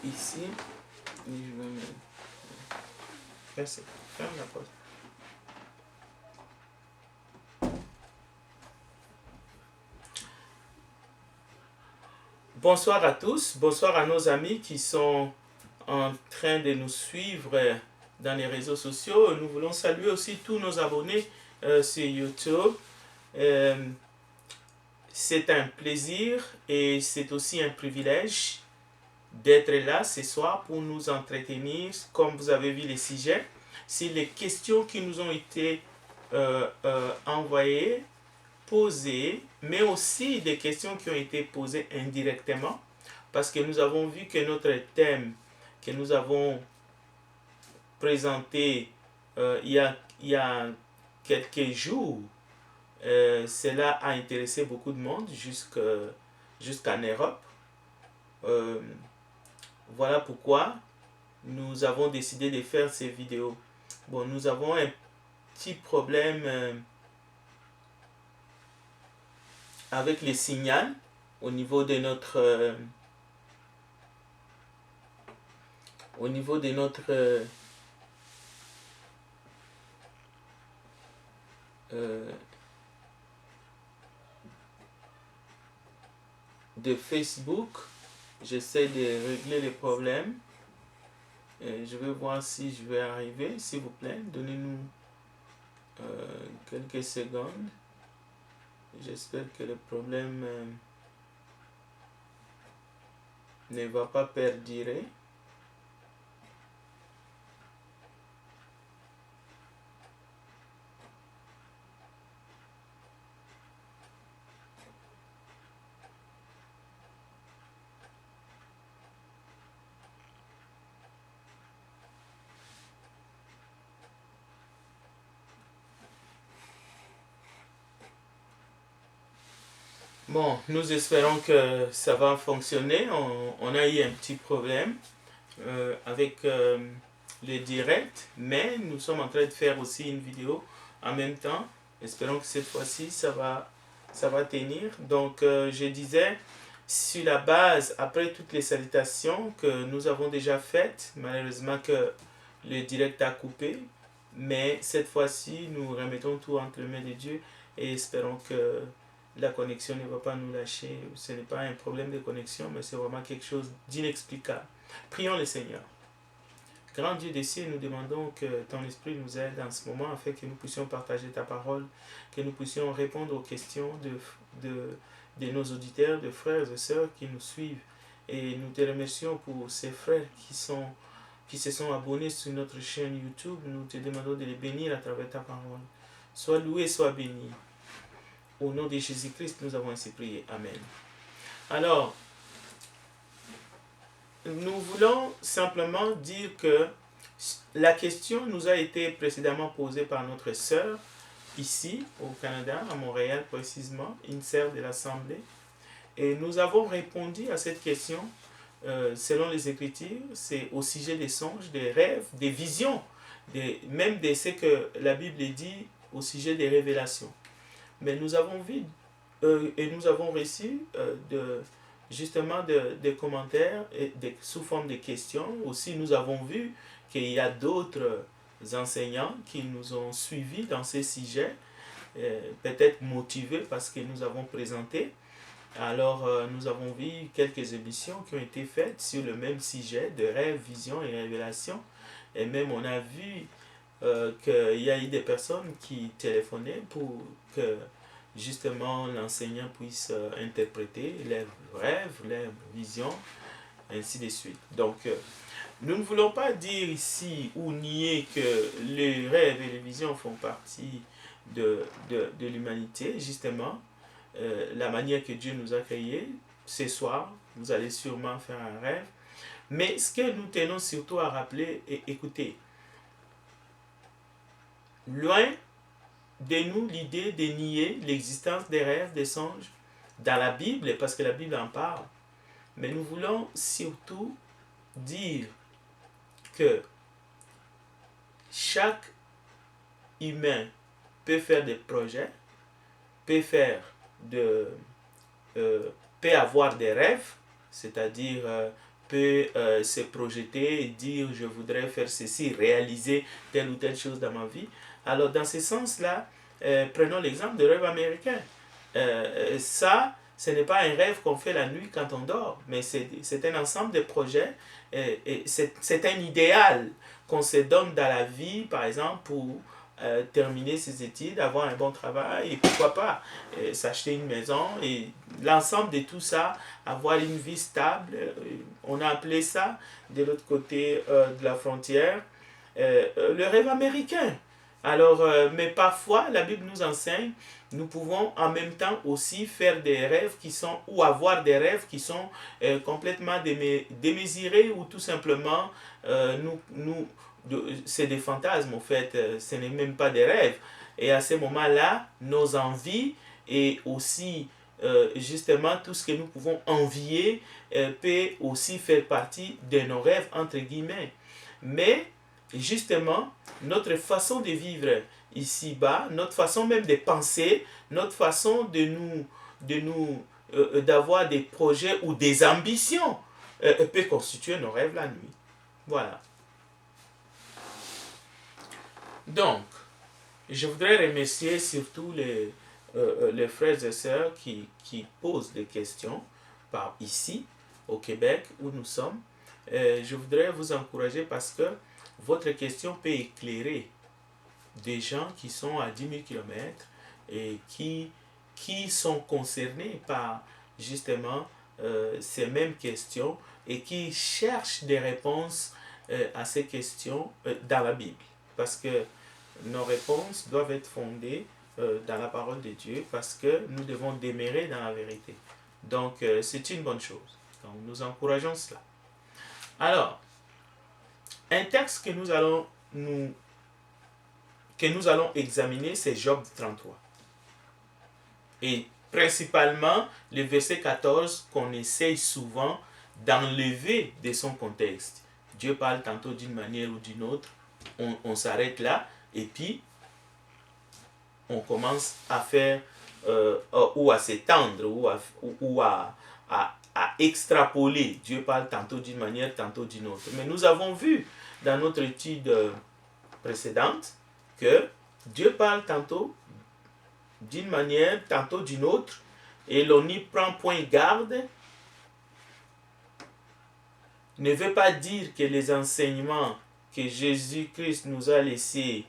ici. Et je vais me... Merci. Ferme la porte. Bonsoir à tous, bonsoir à nos amis qui sont en train de nous suivre dans les réseaux sociaux. Nous voulons saluer aussi tous nos abonnés sur YouTube. C'est un plaisir et c'est aussi un privilège d'être là ce soir pour nous entretenir, comme vous avez vu les sujets, sur les questions qui nous ont été envoyées, posées, mais aussi des questions qui ont été posées indirectement, parce que nous avons vu que notre thème que nous avons présenté il y a quelques jours, cela a intéressé beaucoup de monde jusqu'en Europe. Voilà pourquoi nous avons décidé de faire ces vidéos. Bon, nous avons un petit problème avec les signaux au niveau de notre de Facebook. J'essaie de régler les problèmes. Je vais voir si je vais arriver. S'il vous plaît, donnez-nous quelques secondes. J'espère que le problème ne va pas perdurer. Bon, nous espérons que ça va fonctionner. On a eu un petit problème avec le direct, mais nous sommes en train de faire aussi une vidéo en même temps. Espérons que cette fois-ci, ça va tenir. Donc, je disais, sur la base, après toutes les salutations que nous avons déjà faites, malheureusement que le direct a coupé, mais cette fois-ci, nous remettons tout entre les mains de Dieu et espérons que la connexion ne va pas nous lâcher. Ce n'est pas un problème de connexion, mais c'est vraiment quelque chose d'inexplicable. Prions le Seigneur. Grand Dieu des cieux, nous demandons que ton esprit nous aide en ce moment afin que nous puissions partager ta parole, que nous puissions répondre aux questions de nos auditeurs, de frères et sœurs qui nous suivent. Et nous te remercions pour ces frères qui se sont abonnés sur notre chaîne YouTube. Nous te demandons de les bénir à travers ta parole. Sois loué, sois béni. Au nom de Jésus-Christ, nous avons ainsi prié. Amen. Alors, nous voulons simplement dire que la question nous a été précédemment posée par notre sœur, ici au Canada, à Montréal précisément, une sœur de l'Assemblée. Et nous avons répondu à cette question selon les Écritures, c'est au sujet des songes, des rêves, des visions, même de ce que la Bible dit au sujet des révélations. Mais nous avons vu et nous avons reçu justement des commentaires et sous forme de questions. Aussi, nous avons vu qu'il y a d'autres enseignants qui nous ont suivis dans ces sujets, peut-être motivés parce que nous avons présenté. Alors, nous avons vu quelques émissions qui ont été faites sur le même sujet de rêves, visions et révélations. Et même, on a vu qu'il y a eu des personnes qui téléphonaient pour que justement l'enseignant puisse interpréter les rêves, les visions, ainsi de suite. Donc, nous ne voulons pas dire ici ou nier que les rêves et les visions font partie de l'humanité, justement. La manière que Dieu nous a créés, ce soir, vous allez sûrement faire un rêve. Mais ce que nous tenons surtout à rappeler, écoutez, loin de nous l'idée de nier l'existence des rêves, des songes dans la Bible, parce que la Bible en parle. Mais nous voulons surtout dire que chaque humain peut faire des projets, peut avoir des rêves, c'est-à-dire peut se projeter et dire je voudrais faire ceci, réaliser telle ou telle chose dans ma vie. Alors dans ce sens-là, prenons l'exemple de rêve américain. Ça, ce n'est pas un rêve qu'on fait la nuit quand on dort, mais c'est un ensemble de projets, et c'est un idéal qu'on se donne dans la vie, par exemple, pour terminer ses études, avoir un bon travail, et pourquoi pas s'acheter une maison, et l'ensemble de tout ça, avoir une vie stable. On a appelé ça, de l'autre côté de la frontière, le rêve américain. Alors, mais parfois, la Bible nous enseigne, nous pouvons en même temps aussi faire des rêves qui sont, ou avoir des rêves qui sont complètement démesurés, ou tout simplement, c'est des fantasmes, en fait, ce n'est même pas des rêves. Et à ce moment-là, nos envies et aussi, justement, tout ce que nous pouvons envier peut aussi faire partie de nos rêves, entre guillemets. Mais, justement, notre façon de vivre ici-bas, notre façon même de penser, notre façon d'avoir des projets ou des ambitions peut constituer nos rêves la nuit. Voilà. Donc, je voudrais remercier surtout les frères et sœurs qui posent des questions par ici, au Québec, où nous sommes. Je voudrais vous encourager parce que votre question peut éclairer des gens qui sont à 10 000 km et qui sont concernés par justement ces mêmes questions et qui cherchent des réponses à ces questions dans la Bible. Parce que nos réponses doivent être fondées dans la parole de Dieu, parce que nous devons demeurer dans la vérité. Donc, c'est une bonne chose. Donc, nous encourageons cela. Alors, un texte que nous allons examiner, c'est Job 33. Et principalement, le verset 14 qu'on essaye souvent d'enlever de son contexte. Dieu parle tantôt d'une manière ou d'une autre. On s'arrête là et puis on commence à faire ou à s'étendre ou à extrapoler. Dieu parle tantôt d'une manière, tantôt d'une autre. Mais nous avons vu dans notre étude précédente que Dieu parle tantôt d'une manière, tantôt d'une autre, et l'on y prend point garde. Ne veut pas dire que les enseignements que Jésus-Christ nous a laissés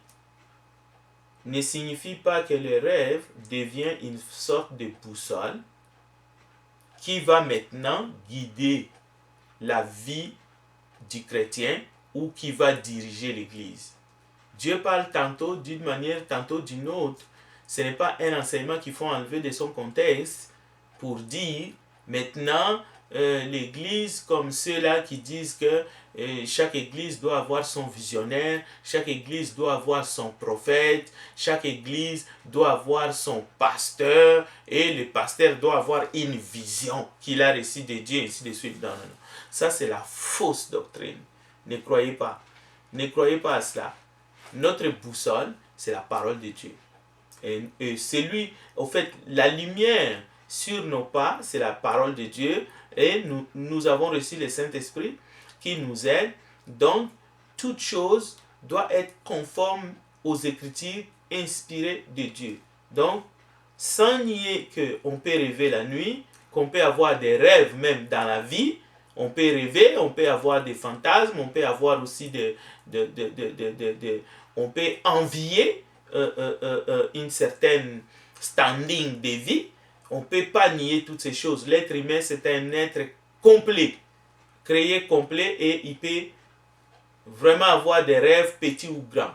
ne signifie pas que le rêve devient une sorte de boussole qui va maintenant guider la vie du chrétien ou qui va diriger l'Église. Dieu parle tantôt d'une manière, tantôt d'une autre. Ce n'est pas un enseignement qu'il faut enlever de son contexte pour dire maintenant l'Église, comme ceux-là qui disent que chaque Église doit avoir son visionnaire, chaque Église doit avoir son prophète, chaque Église doit avoir son pasteur, et le pasteur doit avoir une vision qu'il a reçue de Dieu, ainsi de suite. Non. Ça, c'est la fausse doctrine. Ne croyez pas. Ne croyez pas à cela. Notre boussole, c'est la parole de Dieu. Et c'est lui, en fait, la lumière sur nos pas, c'est la parole de Dieu. Et nous avons reçu le Saint-Esprit qui nous aide. Donc, toute chose doit être conforme aux Écritures inspirées de Dieu. Donc, sans nier qu'on peut rêver la nuit, qu'on peut avoir des rêves même dans la vie, on peut rêver, on peut avoir des fantasmes, on peut avoir aussi on peut envier une certaine standing de vie. On ne peut pas nier toutes ces choses. L'être humain, c'est un être complet, créé complet, et il peut vraiment avoir des rêves petits ou grands.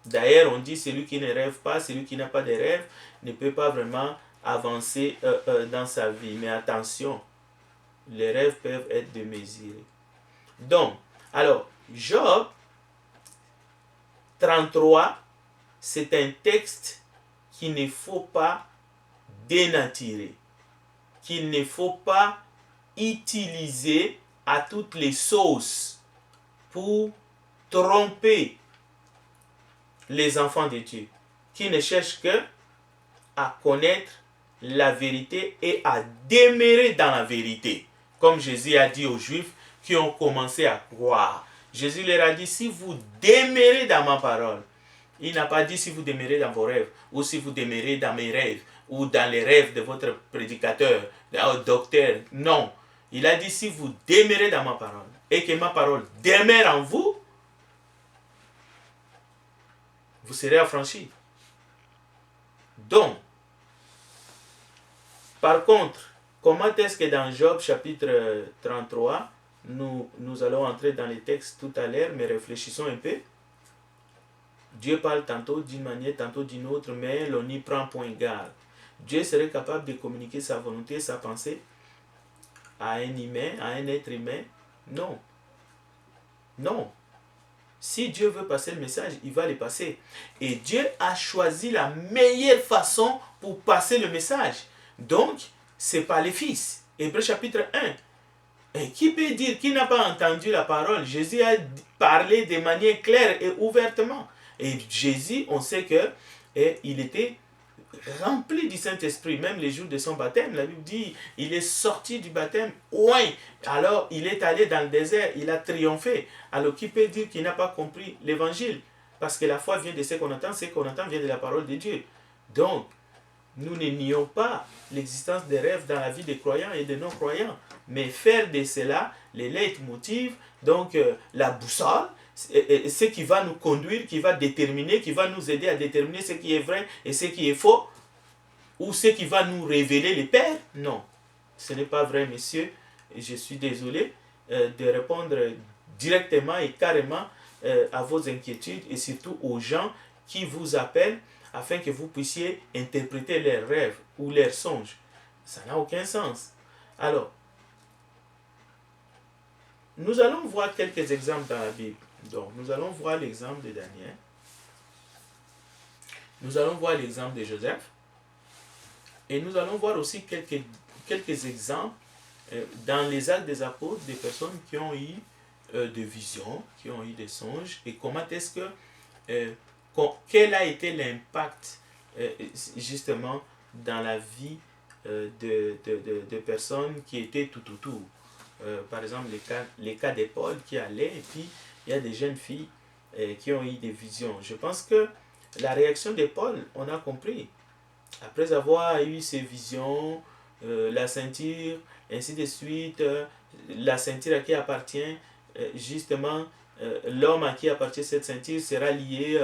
D'ailleurs, on dit celui qui ne rêve pas, celui qui n'a pas de rêve, ne peut pas vraiment avancer dans sa vie. Mais attention, les rêves peuvent être démesurés. Donc, alors, Job 33, c'est un texte qu'il ne faut pas dénaturer, qu'il ne faut pas utiliser à toutes les sauces pour tromper les enfants de Dieu, qui ne cherchent que à connaître la vérité et à demeurer dans la vérité. Comme Jésus a dit aux Juifs qui ont commencé à croire. Jésus leur a dit, si vous demeurez dans ma parole, il n'a pas dit si vous demeurez dans vos rêves, ou si vous demeurez dans mes rêves, ou dans les rêves de votre prédicateur, de docteur. Non. Il a dit si vous demeurez dans ma parole, et que ma parole demeure en vous, vous serez affranchis. Donc, par contre, comment est-ce que dans Job chapitre 33, nous allons entrer dans les textes tout à l'heure, mais réfléchissons un peu. Dieu parle tantôt d'une manière, tantôt d'une autre, mais l'on n'y prend point garde. Dieu serait capable de communiquer sa volonté, sa pensée à un humain, à un être humain? Non. Non. Si Dieu veut passer le message, il va le passer. Et Dieu a choisi la meilleure façon pour passer le message. Donc, c'est par les fils. Hébreux chapitre 1. Et qui peut dire, qui n'a pas entendu la parole? Jésus a parlé de manière claire et ouvertement. Et Jésus, on sait que il était rempli du Saint-Esprit, même les jours de son baptême. La Bible dit, il est sorti du baptême, ouin. Alors, il est allé dans le désert, il a triomphé. Alors, qui peut dire qu'il n'a pas compris l'évangile? Parce que la foi vient de ce qu'on entend vient de la parole de Dieu. Donc, nous ne nions pas l'existence des rêves dans la vie des croyants et des non-croyants, mais faire de cela les leitmotivs, donc la boussole, ce qui va nous conduire, qui va déterminer, qui va nous aider à déterminer ce qui est vrai et ce qui est faux, ou ce qui va nous révéler les pères. Non, ce n'est pas vrai, messieurs, et je suis désolé de répondre directement et carrément à vos inquiétudes et surtout aux gens qui vous appellent afin que vous puissiez interpréter leurs rêves ou leurs songes. Ça n'a aucun sens. Alors, nous allons voir quelques exemples dans la Bible. Donc, nous allons voir l'exemple de Daniel. Nous allons voir l'exemple de Joseph. Et nous allons voir aussi quelques exemples dans les actes des apôtres des personnes qui ont eu des visions, qui ont eu des songes. Et comment est-ce que... quel a été l'impact justement dans la vie de personnes qui étaient tout autour. Par exemple, les cas de Paul qui allait, et puis il y a des jeunes filles qui ont eu des visions. Je pense que la réaction de Paul, on a compris. Après avoir eu ces visions, la ceinture, ainsi de suite, la ceinture à qui appartient, justement, l'homme à qui appartient cette ceinture sera lié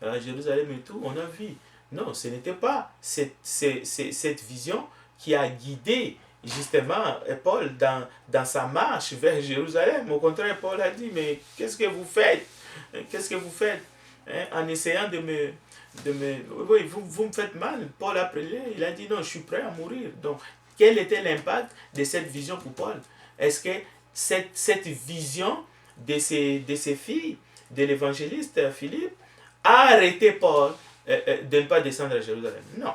à Jérusalem et tout, on a vu. Non, ce n'était pas cette vision qui a guidé justement Paul dans sa marche vers Jérusalem. Au contraire, Paul a dit, mais qu'est-ce que vous faites? Qu'est-ce que vous faites en essayant de me... Oui, vous me faites mal. Paul a prié, il a dit, non, je suis prêt à mourir. Donc, quel était l'impact de cette vision pour Paul? Est-ce que cette vision de ces filles, de l'évangéliste Philippe, a arrêté Paul de ne pas descendre à Jérusalem? Non.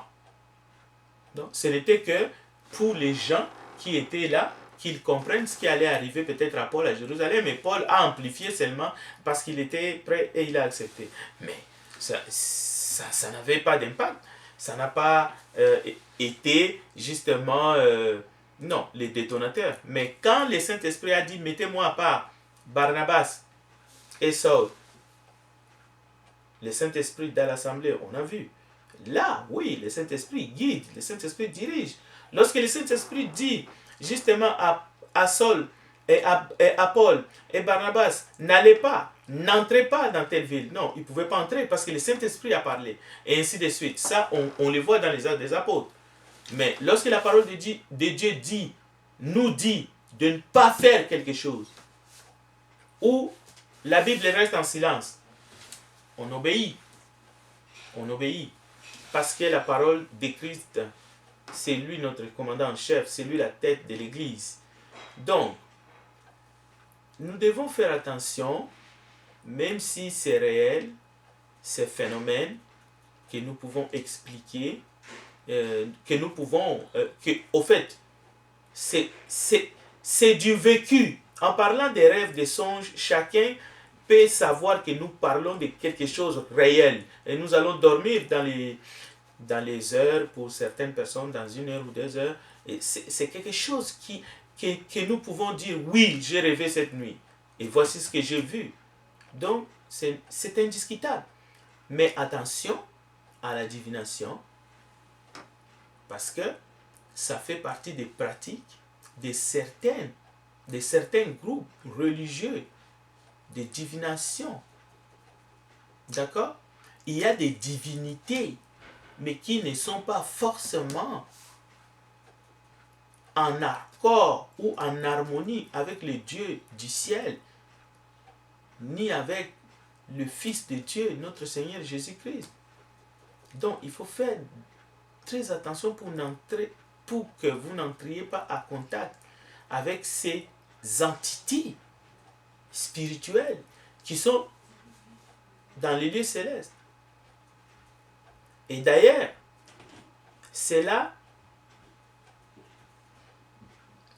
Donc, ce n'était que pour les gens qui étaient là, qu'ils comprennent ce qui allait arriver peut-être à Paul à Jérusalem. Et Paul a amplifié seulement parce qu'il était prêt et il a accepté. Mais ça n'avait pas d'impact. Ça n'a pas été justement... non, les détonateurs. Mais quand le Saint-Esprit a dit, mettez-moi à part Barnabas et Saul, le Saint-Esprit dans l'assemblée, on a vu. Là, oui, le Saint-Esprit guide, le Saint-Esprit dirige. Lorsque le Saint-Esprit dit justement à Saul et à Paul et Barnabas, n'allez pas, n'entrez pas dans telle ville. Non, ils ne pouvaient pas entrer parce que le Saint-Esprit a parlé. Et ainsi de suite. Ça, on le voit dans les actes des apôtres. Mais lorsque la parole de Dieu nous dit de ne pas faire quelque chose, ou la Bible reste en silence, on obéit. On obéit. Parce que la parole de Christ, c'est lui notre commandant en chef, c'est lui la tête de l'Église. Donc, nous devons faire attention, même si c'est réel, ces phénomènes que nous pouvons expliquer, que nous pouvons... au fait, c'est du vécu. En parlant des rêves, des songes, chacun peut savoir que nous parlons de quelque chose de réel. Et nous allons dormir dans les heures, pour certaines personnes, dans 1 heure ou 2 heures. Et c'est quelque chose qui que nous pouvons dire, oui, j'ai rêvé cette nuit, et voici ce que j'ai vu. Donc, c'est indiscutable. Mais attention à la divination, parce que ça fait partie des pratiques de certains groupes religieux de divination. D'accord? Il y a des divinités, mais qui ne sont pas forcément en accord ou en harmonie avec le Dieu du ciel, ni avec le Fils de Dieu, notre Seigneur Jésus-Christ. Donc, il faut faire très attention pour que vous n'entriez pas en contact avec ces entités spirituelles qui sont dans les lieux célestes. Et d'ailleurs, cela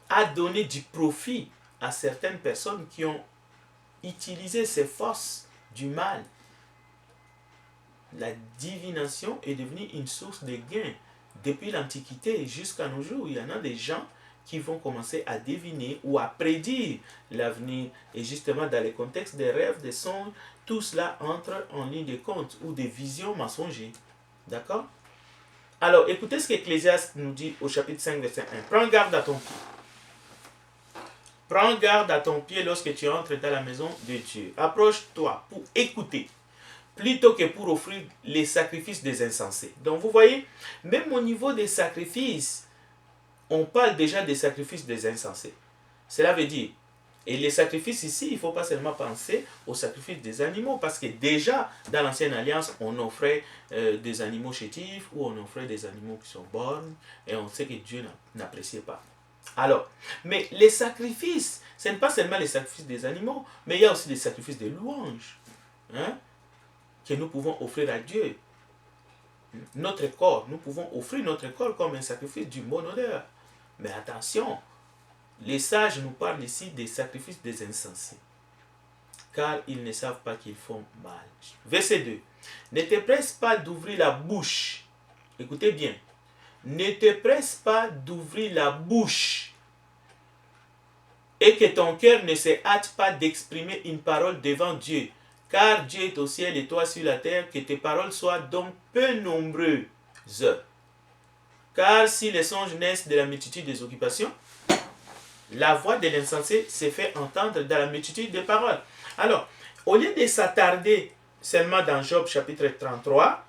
a donné du profit à certaines personnes qui ont utilisé ces forces du mal. La divination est devenue une source de gain. Depuis l'Antiquité jusqu'à nos jours, il y en a des gens qui vont commencer à deviner ou à prédire l'avenir. Et justement, dans les contextes des rêves, des songes, tout cela entre en ligne de compte ou des visions mensongères. D'accord? Alors, écoutez ce qu'Ecclésiaste nous dit au chapitre 5, verset 1. Prends garde à ton pied. Prends garde à ton pied lorsque tu entres dans la maison de Dieu. Approche-toi pour écouter, plutôt que pour offrir les sacrifices des insensés. Donc vous voyez, même au niveau des sacrifices, on parle déjà des sacrifices des insensés. Cela veut dire, et les sacrifices ici, il ne faut pas seulement penser aux sacrifices des animaux, parce que déjà, dans l'Ancienne Alliance, on offrait des animaux chétifs, ou on offrait des animaux qui sont bornes, et on sait que Dieu n'appréciait pas. Alors, mais les sacrifices, ce n'est pas seulement les sacrifices des animaux, mais il y a aussi des sacrifices de louanges, hein, que nous pouvons offrir à Dieu. Notre corps, nous pouvons offrir notre corps comme un sacrifice d'une bonne odeur. Mais attention, les sages nous parlent ici des sacrifices des insensés, car ils ne savent pas qu'ils font mal. Verset 2. Ne te presse pas d'ouvrir la bouche. Écoutez bien. Ne te presse pas d'ouvrir la bouche et que ton cœur ne se hâte pas d'exprimer une parole devant Dieu, car Dieu est au ciel et toi sur la terre, que tes paroles soient donc peu nombreuses. Car si les songes naissent de la multitude des occupations, la voix de l'insensé se fait entendre dans la multitude des paroles. Alors, au lieu de s'attarder seulement dans Job chapitre 33,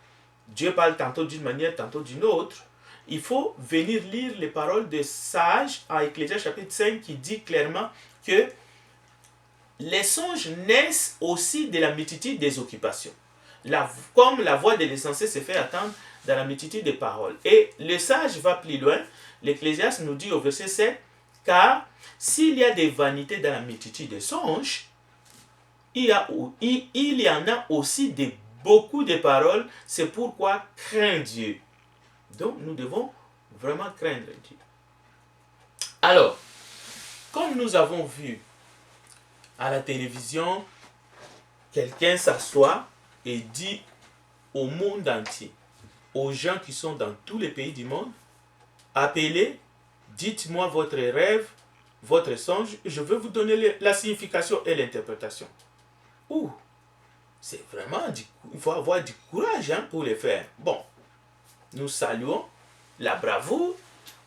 Dieu parle tantôt d'une manière, tantôt d'une autre. Il faut venir lire les paroles des sages en Ecclésiaste chapitre 5 qui dit clairement que les songes naissent aussi de la multitude des occupations. Comme la voix de l'insensé se fait attendre dans la multitude des paroles. Et le sage va plus loin. L'Ecclésiaste nous dit au verset 7, car s'il y a des vanités dans la multitude des songes, il y en a aussi beaucoup de paroles. C'est pourquoi crains Dieu. Donc nous devons vraiment craindre Dieu. Alors, comme nous avons vu à la télévision, quelqu'un s'assoit et dit au monde entier, aux gens qui sont dans tous les pays du monde, appelez, dites-moi votre rêve, votre songe, je veux vous donner la signification et l'interprétation. Ouh, c'est vraiment, il faut avoir du courage pour le faire. Bon, nous saluons la bravoure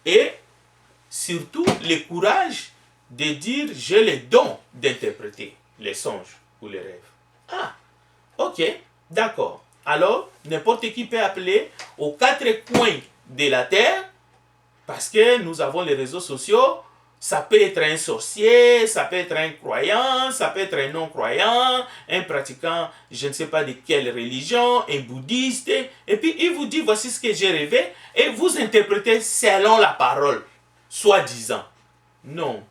et surtout le courage de dire j'ai le don d'interpréter les songes ou les rêves. Ah, ok, d'accord. Alors, n'importe qui peut appeler aux quatre coins de la terre, parce que nous avons les réseaux sociaux. Ça peut être un sorcier, ça peut être un croyant, ça peut être un non-croyant, un pratiquant, je ne sais pas de quelle religion, un bouddhiste. Et puis il vous dit, voici ce que j'ai rêvé, et vous interprétez selon la parole, soi-disant. Non,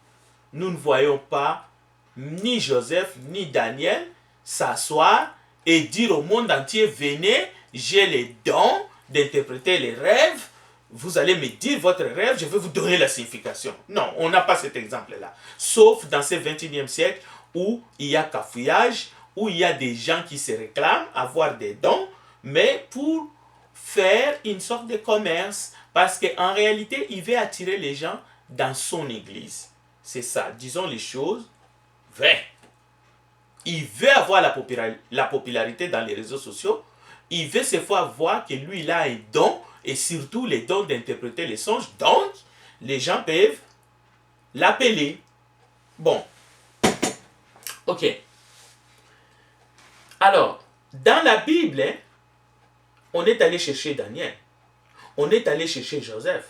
nous ne voyons pas ni Joseph ni Daniel s'asseoir et dire au monde entier, venez, j'ai les dons d'interpréter les rêves. Vous allez me dire votre rêve, je vais vous donner la signification. Non, on n'a pas cet exemple-là. Sauf dans ce 21e siècle où il y a cafouillage, où il y a des gens qui se réclament avoir des dons, mais pour faire une sorte de commerce, parce qu'en réalité, il veut attirer les gens dans son église. c'est ça, disons les choses vraies. Il veut avoir la popularité dans les réseaux sociaux. Il veut se faire voir que lui, il a un don, et surtout les dons d'interpréter les songes. Donc, les gens peuvent l'appeler. Bon, ok. Alors, dans la Bible, hein, on est allé chercher Daniel. On est allé chercher Joseph.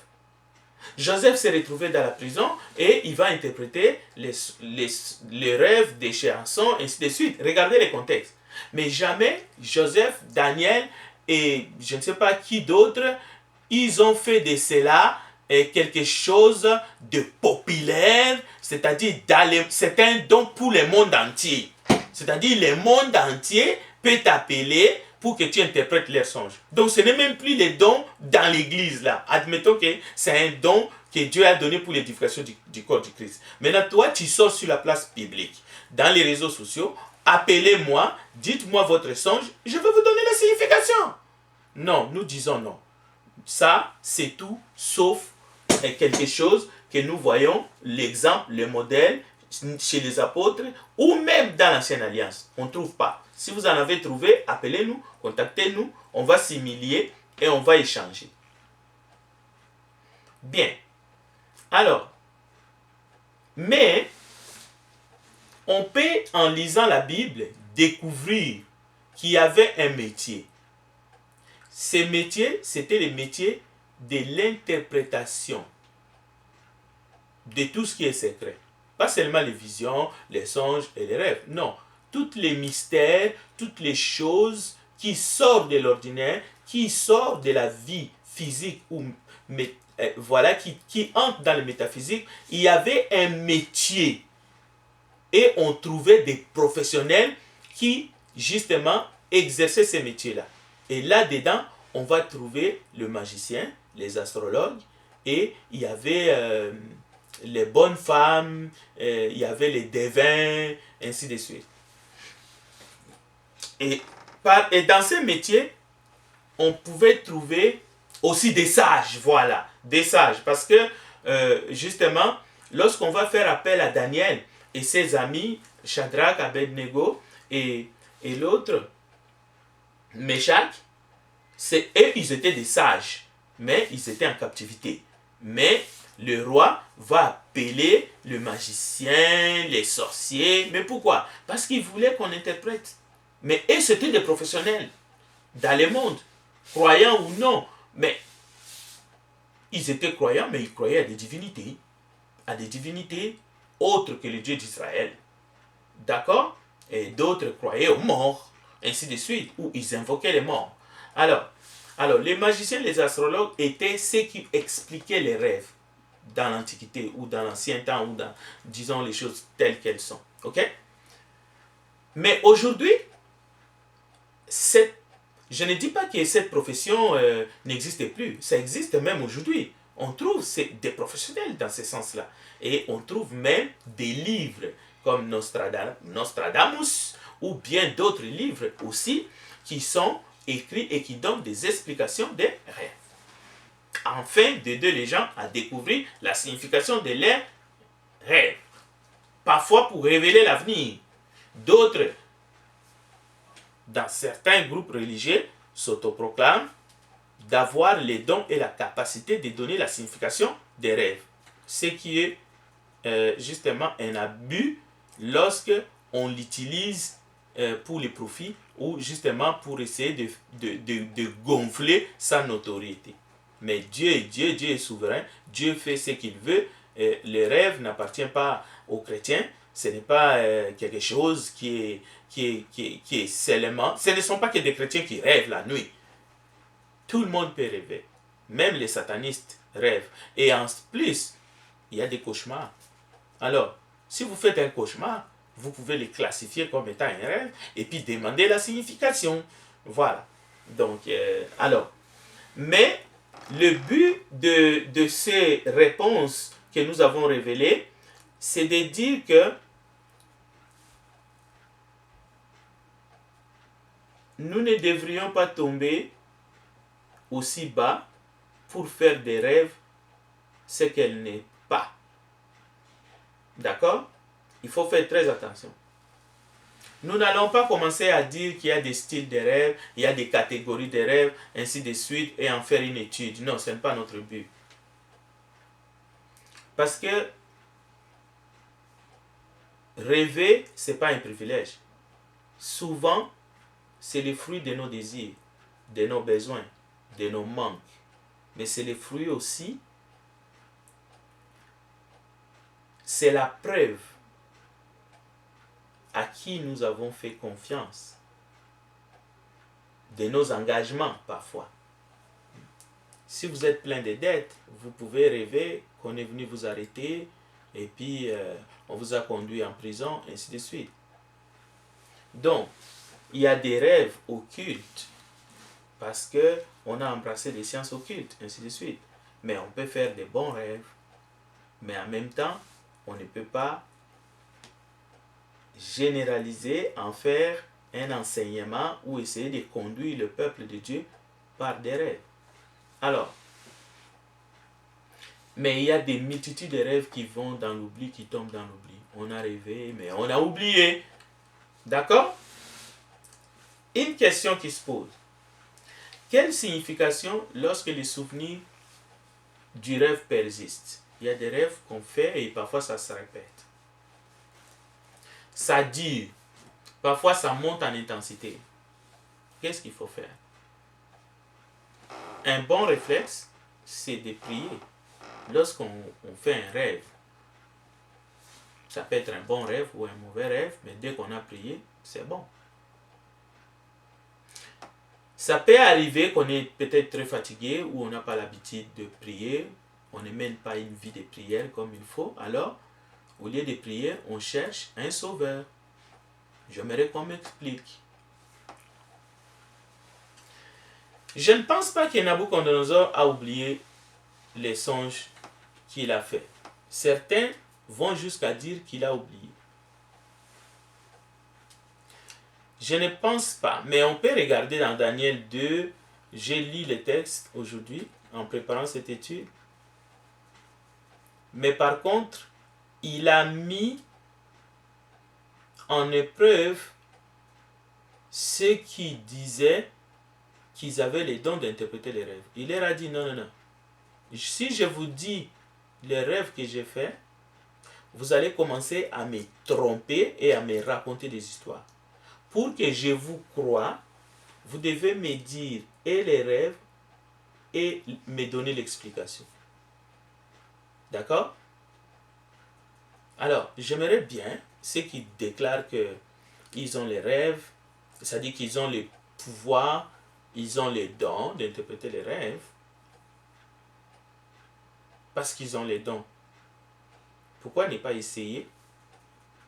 Joseph s'est retrouvé dans la prison et il va interpréter les rêves des chansons, ainsi de suite. Regardez les contextes. Mais jamais Joseph, Daniel et je ne sais pas qui d'autre, ils ont fait de cela quelque chose de populaire, c'est-à-dire c'est un don pour le monde entier. C'est-à-dire le monde entier peut t'appeler pour que tu interprètes leurs songes. Donc ce n'est même plus les dons dans l'église là. Admettons que c'est un don que Dieu a donné pour l'édification du corps du Christ. Maintenant toi tu sors sur la place publique, dans les réseaux sociaux, appelez-moi, dites-moi votre songe, je vais vous donner la signification. Non, nous disons non. Ça c'est tout sauf quelque chose que nous voyons, l'exemple, le modèle chez les apôtres ou même dans l'ancienne alliance. On ne trouve pas. Si vous en avez trouvé, appelez-nous, contactez-nous, on va s'humilier et on va échanger. Bien. Alors, mais on peut, en lisant la Bible, découvrir qu'il y avait un métier. Ces métiers, c'était les métiers de l'interprétation de tout ce qui est secret. Pas seulement les visions, les songes et les rêves. Non. Tous les mystères, toutes les choses qui sortent de l'ordinaire, qui sortent de la vie physique ou voilà, qui entrent dans le métaphysique, il y avait un métier. Et on trouvait des professionnels qui, justement, exerçaient ces métiers-là. Et là-dedans, on va trouver le magicien, les astrologues, et il y avait les bonnes femmes, il y avait les devins, ainsi de suite. Et dans ces métiers, on pouvait trouver aussi des sages, voilà, des sages. Parce que, justement, lorsqu'on va faire appel à Daniel et ses amis, Shadrach, Abednego et l'autre, Meshach, eux, ils étaient des sages, mais ils étaient en captivité. Mais le roi va appeler le magicien, les sorciers. Mais pourquoi? Parce qu'il voulait qu'on interprète. Mais eux, c'était des professionnels dans le monde, croyants ou non. Mais ils étaient croyants, mais ils croyaient à des divinités autres que le Dieu d'Israël. D'accord? Et d'autres croyaient aux morts, ainsi de suite, ou ils invoquaient les morts. Alors, les magiciens, les astrologues étaient ceux qui expliquaient les rêves dans l'Antiquité ou dans l'Ancien Temps ou dans, disons, les choses telles qu'elles sont. Ok? Mais aujourd'hui, je ne dis pas que cette profession n'existe plus. Ça existe même aujourd'hui. On trouve des professionnels dans ce sens-là. Et on trouve même des livres comme Nostradamus ou bien d'autres livres aussi qui sont écrits et qui donnent des explications des rêves. Afin d'aider les gens à découvrir la signification de leurs rêves. Parfois pour révéler l'avenir. D'autres, dans certains groupes religieux, s'autoproclament d'avoir les dons et la capacité de donner la signification des rêves. Ce qui est justement un abus lorsque on l'utilise pour les profits ou justement pour essayer de gonfler sa notoriété. Mais Dieu est souverain, Dieu fait ce qu'il veut. Les rêves n'appartiennent pas aux chrétiens, ce n'est pas quelque chose qui est seulement... Ce ne sont pas que des chrétiens qui rêvent la nuit. Tout le monde peut rêver. Même les satanistes rêvent. Et en plus, il y a des cauchemars. Alors, si vous faites un cauchemar, vous pouvez les classifier comme étant un rêve et puis demander la signification. Voilà. Donc, mais le but de ces réponses que nous avons révélées, c'est de dire que nous ne devrions pas tomber aussi bas pour faire des rêves ce qu'elle n'est pas. D'accord? Il faut faire très attention. Nous n'allons pas commencer à dire qu'il y a des styles de rêves, il y a des catégories de rêves, ainsi de suite, et en faire une étude. Non, ce n'est pas notre but. Parce que rêver, ce n'est pas un privilège. Souvent, c'est le fruit de nos désirs, de nos besoins, de nos manques. Mais c'est le fruit aussi, c'est la preuve à qui nous avons fait confiance, de nos engagements parfois. Si vous êtes plein de dettes, vous pouvez rêver qu'on est venu vous arrêter et puis on vous a conduit en prison, ainsi de suite. Donc, il y a des rêves occultes parce qu'on a embrassé des sciences occultes, ainsi de suite. Mais on peut faire des bons rêves, mais en même temps, on ne peut pas généraliser, en faire un enseignement ou essayer de conduire le peuple de Dieu par des rêves. Alors, mais il y a des multitudes de rêves qui vont dans l'oubli, qui tombent dans l'oubli. On a rêvé, mais on a oublié. D'accord? Une question qui se pose. Quelle signification lorsque les souvenirs du rêve persistent? Il y a des rêves qu'on fait et parfois ça se répète. Ça dure. Parfois ça monte en intensité. Qu'est-ce qu'il faut faire? Un bon réflexe, c'est de prier. Lorsqu'on fait un rêve, ça peut être un bon rêve ou un mauvais rêve, mais dès qu'on a prié, c'est bon. Ça peut arriver qu'on est peut-être très fatigué ou on n'a pas l'habitude de prier, on ne mène pas une vie de prière comme il faut, alors au lieu de prier, on cherche un sauveur. J'aimerais qu'on m'explique. Je ne pense pas que Nabucodonosor a oublié les songes qu'il a fait. Certains vont jusqu'à dire qu'il a oublié. Je ne pense pas, mais on peut regarder dans Daniel 2. J'ai lu le texte aujourd'hui en préparant cette étude. Mais par contre, il a mis en épreuve ceux qui disaient qu'ils avaient les dons d'interpréter les rêves. Il leur a dit non, non, non. Si je vous dis les rêves que j'ai faits, vous allez commencer à me tromper et à me raconter des histoires. Pour que je vous croie, vous devez me dire et les rêves et me donner l'explication. D'accord? Alors, j'aimerais bien ceux qui déclarent qu'ils ont les rêves, c'est-à-dire qu'ils ont les pouvoirs, ils ont les dons d'interpréter les rêves, parce qu'ils ont les dons. Pourquoi ne pas essayer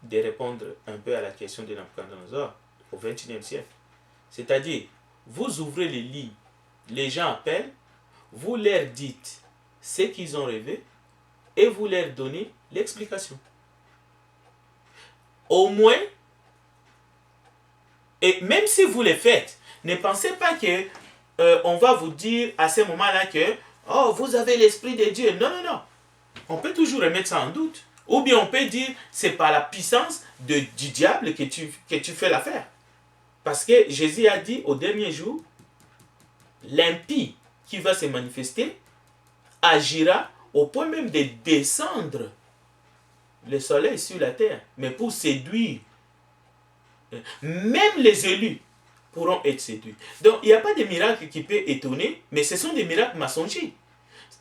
de répondre un peu à la question de Nabucodonosor au XXIe siècle? C'est-à-dire, vous ouvrez les lignes, les gens appellent, vous leur dites ce qu'ils ont rêvé et vous leur donnez l'explication. Au moins, et même si vous le faites, ne pensez pas que on va vous dire à ce moment-là que oh, vous avez l'Esprit de Dieu. Non, non, non. On peut toujours remettre ça en doute. Ou bien on peut dire c'est par la puissance du diable que tu fais l'affaire. Parce que Jésus a dit au dernier jour, l'impie qui va se manifester agira au point même de descendre le soleil sur la terre, mais pour séduire. Même les élus pourront être séduits. Donc il n'y a pas de miracle qui peut étonner, mais ce sont des miracles mensongers.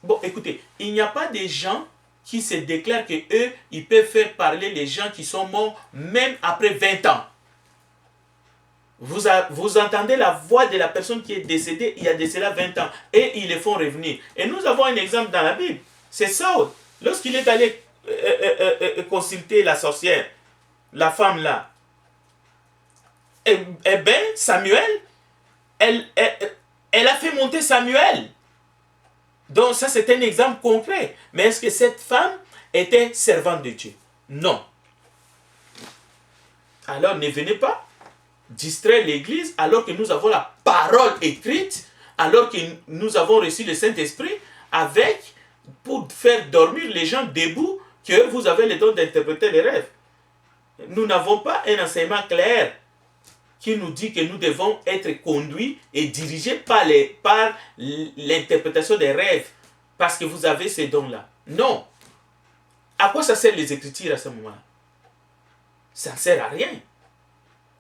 Bon, écoutez, il n'y a pas de gens qui se déclarent qu'eux, ils peuvent faire parler les gens qui sont morts même après 20 ans. Vous entendez la voix de la personne qui est décédée il y a de cela 20 ans et ils les font revenir. Et nous avons un exemple dans la Bible. C'est Saul. Lorsqu'il est allé consulter la sorcière, la femme là, eh bien, Samuel, elle a fait monter Samuel. Donc ça c'est un exemple concret. Mais est-ce que cette femme était servante de Dieu? Non. Alors ne venez pas distraire l'église alors que nous avons la parole écrite, alors que nous avons reçu le Saint-Esprit pour faire dormir les gens debout que vous avez le don d'interpréter les rêves. Nous n'avons pas un enseignement clair qui nous dit que nous devons être conduits et dirigés par l'interprétation des rêves parce que vous avez ces dons-là. Non. À quoi ça sert les Écritures à ce moment-là? Ça ne sert à rien.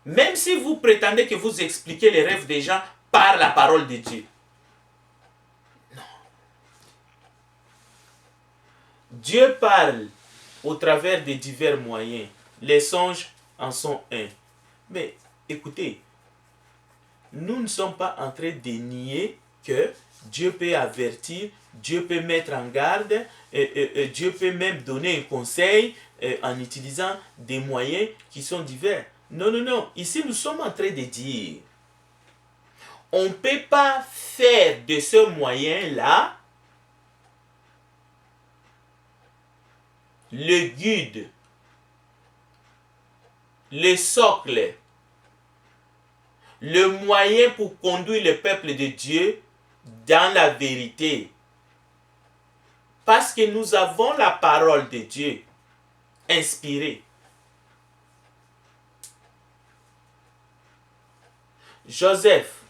Même si vous prétendez que vous expliquez les rêves des gens par la parole de Dieu. Non. Dieu parle au travers de divers moyens. Les songes en sont un. Mais écoutez, nous ne sommes pas en train de nier que Dieu peut avertir, Dieu peut mettre en garde, Dieu peut même donner un conseil en utilisant des moyens qui sont divers. Non, non, non. Ici, nous sommes en train de dire, on ne peut pas faire de ce moyen-là le guide, le socle, le moyen pour conduire le peuple de Dieu dans la vérité. Parce que nous avons la parole de Dieu inspirée. Joseph,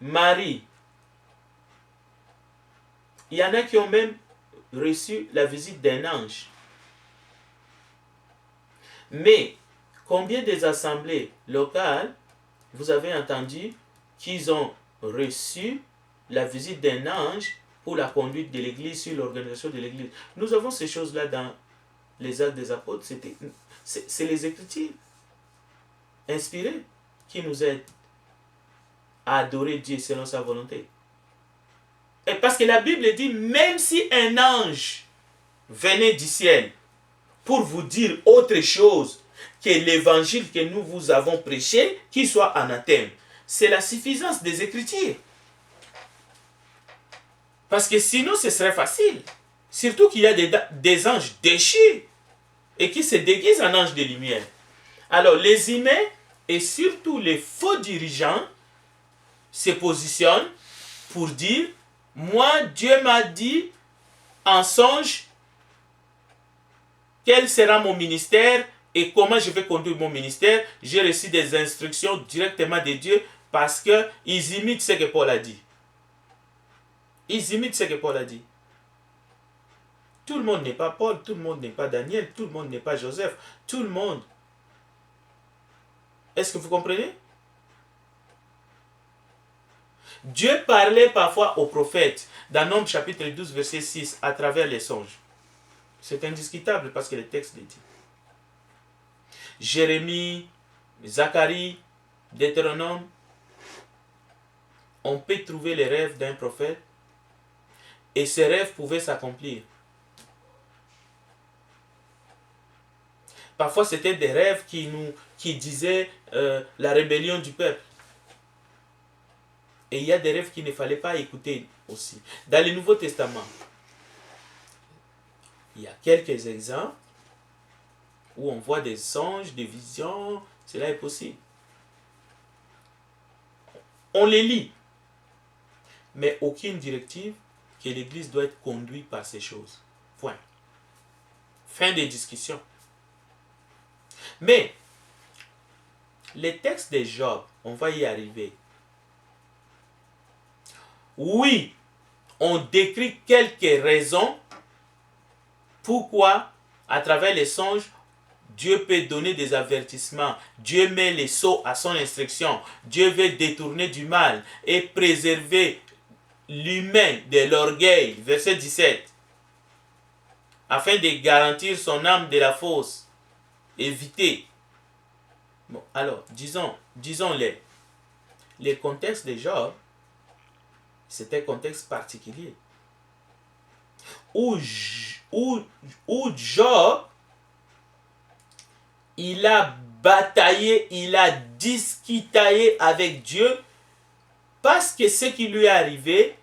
Marie, il y en a qui ont même reçu la visite d'un ange. Mais combien des assemblées locales, vous avez entendu qu'ils ont reçu la visite d'un ange pour la conduite de l'Église, sur l'organisation de l'Église? Nous avons ces choses-là dans les Actes des Apôtres. C'est les Écritures inspirées qui nous aident à adorer Dieu selon sa volonté. Et parce que la Bible dit, même si un ange venait du ciel pour vous dire autre chose que l'évangile que nous vous avons prêché, qu'il soit anathème, c'est la suffisance des Écritures. Parce que sinon, ce serait facile. Surtout qu'il y a des anges déchus et qui se déguisent en anges de lumière. Alors, les humains et surtout les faux dirigeants se positionnent pour dire, moi, Dieu m'a dit en songe quel sera mon ministère et comment je vais conduire mon ministère. J'ai reçu des instructions directement de Dieu parce qu'ils imitent ce que Paul a dit. Ils imitent ce que Paul a dit. Tout le monde n'est pas Paul, tout le monde n'est pas Daniel, tout le monde n'est pas Joseph, tout le monde. Est-ce que vous comprenez? Dieu parlait parfois aux prophètes dans Nombres chapitre 12 verset 6 à travers les songes. C'est indiscutable parce que le texte le dit. Jérémie, Zacharie, Deutéronome, on peut trouver les rêves d'un prophète et ces rêves pouvaient s'accomplir. Parfois c'était des rêves qui disaient la rébellion du peuple. Et il y a des rêves qu'il ne fallait pas écouter aussi. Dans le Nouveau Testament, il y a quelques exemples où on voit des songes, des visions, cela est possible. On les lit, mais aucune directive que l'Église doit être conduite par ces choses. Point. Fin des discussions. Mais, les textes de Job, on va y arriver. Oui, on décrit quelques raisons pourquoi, à travers les songes, Dieu peut donner des avertissements. Dieu met les sots à son instruction. Dieu veut détourner du mal et préserver l'humain de l'orgueil. Verset 17. Afin de garantir son âme de la fausse. Éviter. Bon, alors, disons-les. Le contexte de Job, c'était un contexte particulier. Où Job, il a bataillé, il a discuté avec Dieu parce que ce qui lui est arrivé,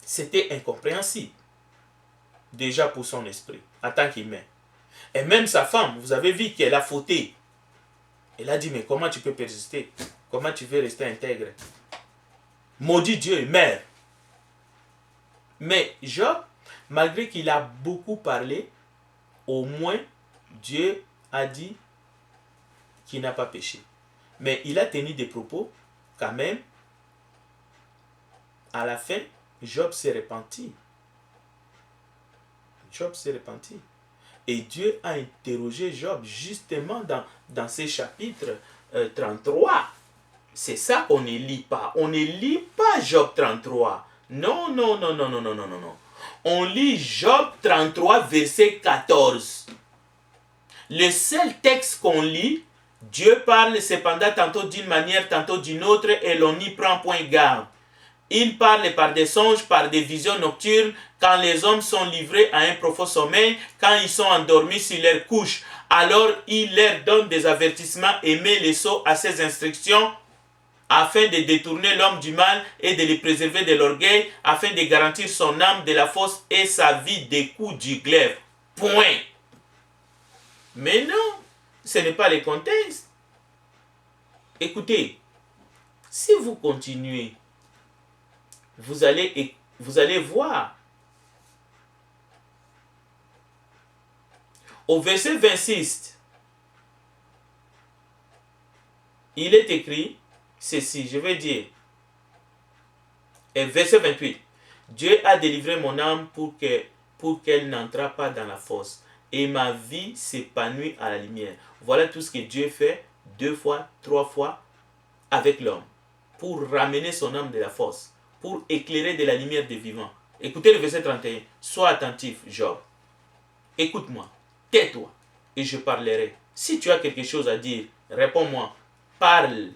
c'était incompréhensible. Déjà pour son esprit, en tant qu'humain. Et même sa femme, vous avez vu qu'elle a fauté. Elle a dit, mais comment tu peux persister? Comment tu veux rester intègre? maudit Dieu et meurt. Mais Job, malgré qu'il a beaucoup parlé, au moins Dieu a dit qu'il n'a pas péché. Mais il a tenu des propos, quand même. À la fin, Job s'est repenti. Job s'est repenti. Et Dieu a interrogé Job justement dans ces chapitres 33. C'est ça qu'on ne lit pas. On ne lit pas Job 33. Non, non, non, non, non, non, non, non. On lit Job 33, verset 14. Le seul texte qu'on lit, Dieu parle cependant tantôt d'une manière, tantôt d'une autre, et l'on n'y prend point garde. Il parle par des songes, par des visions nocturnes, quand les hommes sont livrés à un profond sommeil, quand ils sont endormis sur leur couche. Alors il leur donne des avertissements et met les sceaux à ses instructions, afin de détourner l'homme du mal et de le préserver de l'orgueil, afin de garantir son âme de la fosse et sa vie des coups du glaive. Point. Mais non, ce n'est pas le contexte. Écoutez, si vous continuez, vous allez voir. Au verset 26, il est écrit ceci, je vais dire. Et verset 28, Dieu a délivré mon âme pour qu'elle n'entrât pas dans la fosse, et ma vie s'épanouit à la lumière. Voilà tout ce que Dieu fait 2 fois, 3 fois avec l'homme, pour ramener son âme de la fosse, pour éclairer de la lumière des vivants. Écoutez le verset 31. Sois attentif, Job. Écoute-moi, tais-toi, et je parlerai. Si tu as quelque chose à dire, réponds-moi. Parle,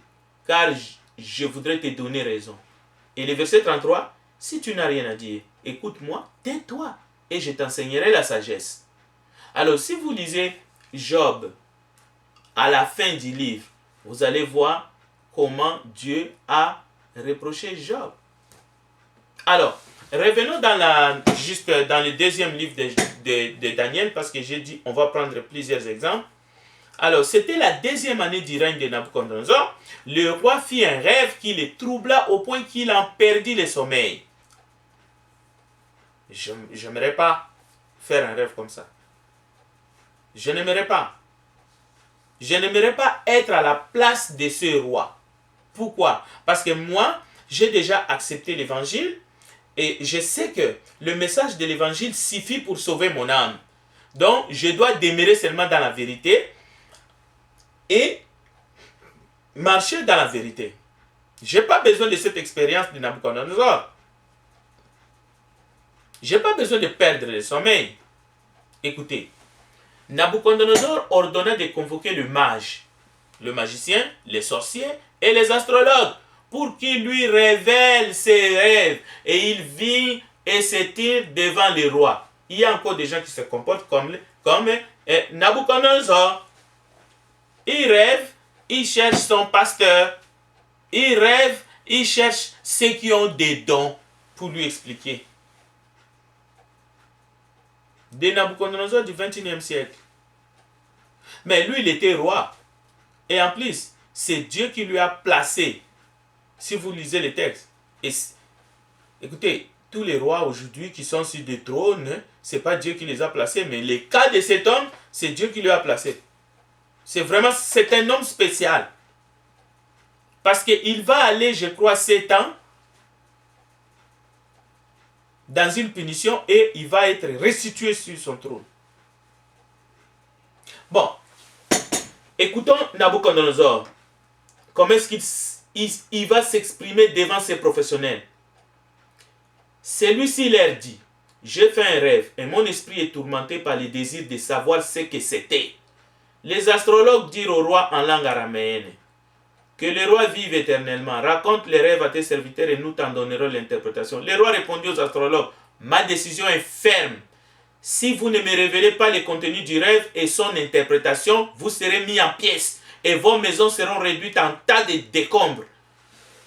car je voudrais te donner raison. Et le verset 33. Si tu n'as rien à dire, écoute-moi, tais-toi, et je t'enseignerai la sagesse. Alors, si vous lisez Job, à la fin du livre, vous allez voir comment Dieu a reproché Job. Alors, revenons dans le deuxième livre de Daniel, parce que j'ai dit, on va prendre plusieurs exemples. Alors, c'était la 2e année du règne de Nabuchodonosor. Le roi fit un rêve qui le troubla au point qu'il en perdit le sommeil. Je n'aimerais pas faire un rêve comme ça. Je n'aimerais pas. Je n'aimerais pas être à la place de ce roi. Pourquoi? Parce que moi, j'ai déjà accepté l'évangile et je sais que le message de l'évangile suffit pour sauver mon âme. Donc, je dois demeurer seulement dans la vérité et marcher dans la vérité. Je n'ai pas besoin de cette expérience de Nabuchodonosor. Je n'ai pas besoin de perdre le sommeil. Écoutez, Nabuchodonosor ordonna de convoquer le mage, le magicien, les sorciers et les astrologues pour qu'ils lui révèlent ses rêves. Et il vit et se tire devant le roi. Il y a encore des gens qui se comportent comme Nabuchodonosor. Il rêve, il cherche son pasteur. Il rêve, il cherche ceux qui ont des dons pour lui expliquer. De Nabuchodonosor du 21e siècle. Mais lui, il était roi. Et en plus, c'est Dieu qui lui a placé. Si vous lisez les textes. Écoutez, tous les rois aujourd'hui qui sont sur des trônes, ce n'est pas Dieu qui les a placés, mais le cas de cet homme, c'est Dieu qui lui a placé. C'est un homme spécial. Parce qu'il va aller, je crois, 7 ans dans une punition et il va être restitué sur son trône. Bon, écoutons Nabuchodonosor. Comment est-ce qu'il va s'exprimer devant ses professionnels? Celui-ci leur dit, j'ai fait un rêve et mon esprit est tourmenté par le désir de savoir ce que c'était. Les astrologues dirent au roi en langue araméenne, que le roi vive éternellement, raconte les rêves à tes serviteurs et nous t'en donnerons l'interprétation. Le roi répondit aux astrologues, ma décision est ferme. Si vous ne me révélez pas le contenu du rêve et son interprétation, vous serez mis en pièces et vos maisons seront réduites en tas de décombres.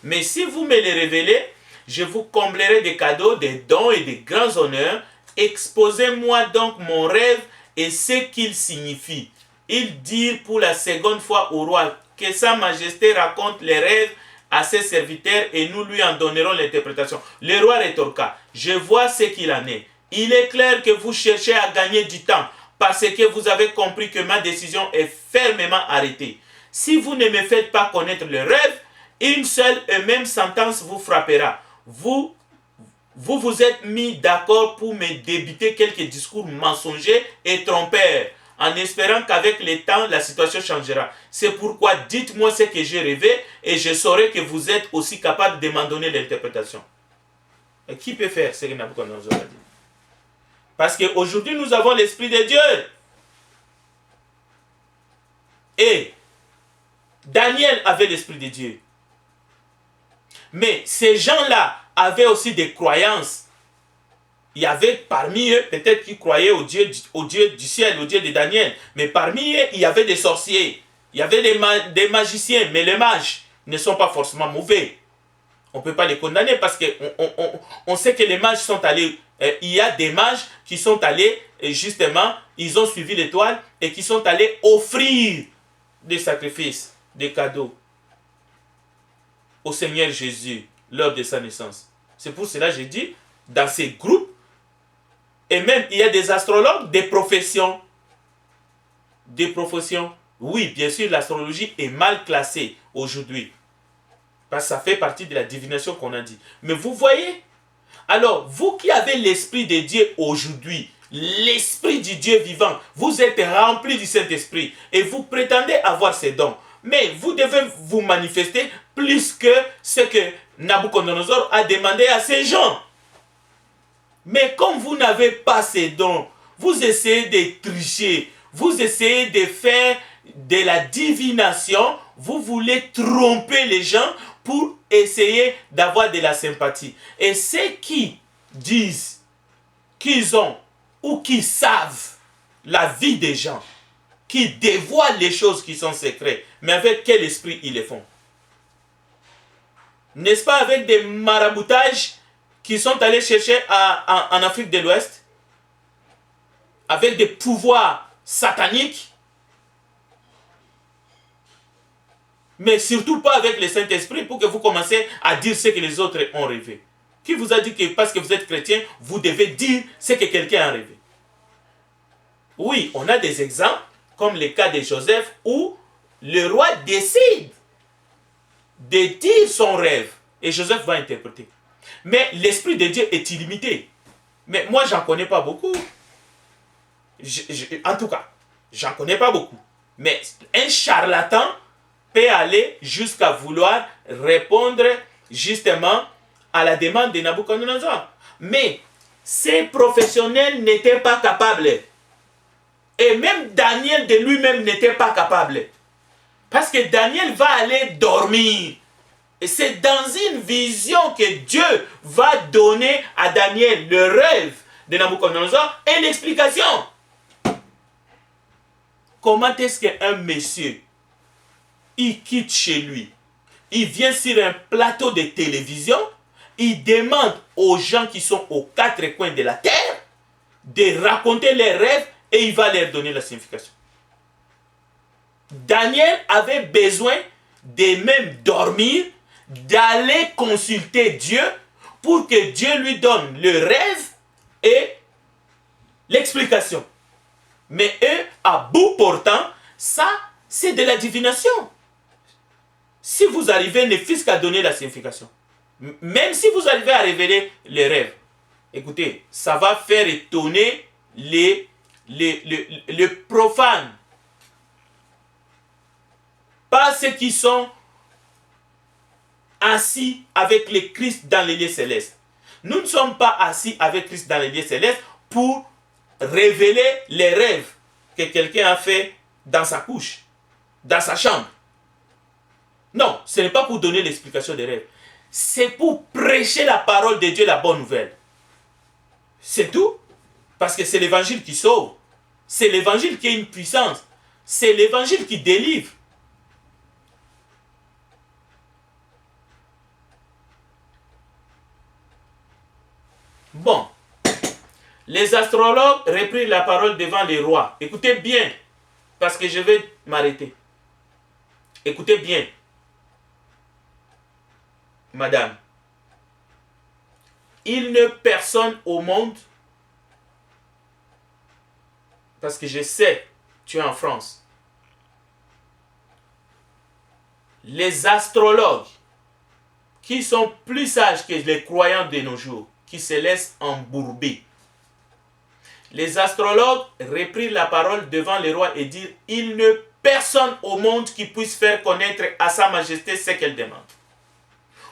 Mais si vous me les révélez, je vous comblerai de cadeaux, de dons et de grands honneurs. Exposez-moi donc mon rêve et ce qu'il signifie. Ils dirent pour la seconde fois au roi que sa majesté raconte les rêves à ses serviteurs et nous lui en donnerons l'interprétation. Le roi rétorqua, je vois ce qu'il en est. Il est clair que vous cherchez à gagner du temps parce que vous avez compris que ma décision est fermement arrêtée. Si vous ne me faites pas connaître le rêve, une seule et même sentence vous frappera. Vous vous êtes mis d'accord pour me débiter quelques discours mensongers et trompeurs, en espérant qu'avec le temps, la situation changera. C'est pourquoi dites-moi ce que j'ai rêvé et je saurai que vous êtes aussi capable de m'en donner l'interprétation. Et qui peut faire ce que Nabucodonosor a dit? Parce qu'aujourd'hui, nous avons l'Esprit de Dieu. Et Daniel avait l'Esprit de Dieu. Mais ces gens-là avaient aussi des croyances. Il y avait parmi eux, peut-être qui croyaient au Dieu du ciel, au Dieu de Daniel. Mais parmi eux, il y avait des sorciers. Il y avait des magiciens. Mais les mages ne sont pas forcément mauvais. On ne peut pas les condamner parce qu'on sait que les mages sont allés. Il y a des mages qui sont allés, justement, ils ont suivi l'étoile et qui sont allés offrir des sacrifices, des cadeaux au Seigneur Jésus lors de sa naissance. C'est pour cela que j'ai dit, dans ces groupes, et même il y a des astrologues, des professions. Des professions. Oui, bien sûr, l'astrologie est mal classée aujourd'hui. Parce que ça fait partie de la divination qu'on a dit. Mais vous voyez, alors vous qui avez l'Esprit de Dieu aujourd'hui, l'Esprit du Dieu vivant, vous êtes remplis du Saint-Esprit et vous prétendez avoir ces dons. Mais vous devez vous manifester plus que ce que Nabucodonosor a demandé à ces gens. Mais comme vous n'avez pas ces dons, vous essayez de tricher, vous essayez de faire de la divination, vous voulez tromper les gens pour essayer d'avoir de la sympathie. Et ceux qui disent qu'ils ont ou qui savent la vie des gens, qui dévoilent les choses qui sont secrètes, mais avec quel esprit ils les font? N'est-ce pas avec des maraboutages qui sont allés chercher en Afrique de l'Ouest, avec des pouvoirs sataniques, mais surtout pas avec le Saint-Esprit pour que vous commenciez à dire ce que les autres ont rêvé. Qui vous a dit que parce que vous êtes chrétien, vous devez dire ce que quelqu'un a rêvé? Oui, on a des exemples, comme le cas de Joseph, où le roi décide de dire son rêve et Joseph va interpréter. Mais l'Esprit de Dieu est illimité. Mais moi, j'en connais pas beaucoup. En tout cas, j'en connais pas beaucoup. Mais un charlatan peut aller jusqu'à vouloir répondre justement à la demande de Nabucodonosor. Mais ces professionnels n'étaient pas capables. Et même Daniel de lui-même n'était pas capable. Parce que Daniel va aller dormir. Et c'est dans une vision que Dieu va donner à Daniel le rêve de Nabucodonosor et l'explication. Comment est-ce qu'un monsieur, il quitte chez lui, il vient sur un plateau de télévision, il demande aux gens qui sont aux quatre coins de la terre de raconter leurs rêves et il va leur donner la signification. Daniel avait besoin de même dormir, d'aller consulter Dieu pour que Dieu lui donne le rêve et l'explication. Mais eux, à bout portant, ça, c'est de la divination. Si vous arrivez ne fût-ce qu'à donner la signification, même si vous arrivez à révéler les rêves, écoutez, ça va faire étonner les profanes. Pas ceux qui sont assis avec le Christ dans les lieux célestes. Nous ne sommes pas assis avec Christ dans les lieux célestes pour révéler les rêves que quelqu'un a fait dans sa couche, dans sa chambre. Non, ce n'est pas pour donner l'explication des rêves. C'est pour prêcher la parole de Dieu, la bonne nouvelle. C'est tout. Parce que c'est l'évangile qui sauve. C'est l'évangile qui a une puissance. C'est l'évangile qui délivre. Bon, les astrologues reprirent la parole devant les rois. Écoutez bien, parce que je vais m'arrêter. Écoutez bien. madame, il n'est personne au monde, parce que je sais, tu es en France, les astrologues qui sont plus sages que les croyants de nos jours, qui se laissent embourber. Les astrologues reprirent la parole devant le roi et dirent, il n'y a personne au monde qui puisse faire connaître à sa majesté ce qu'elle demande.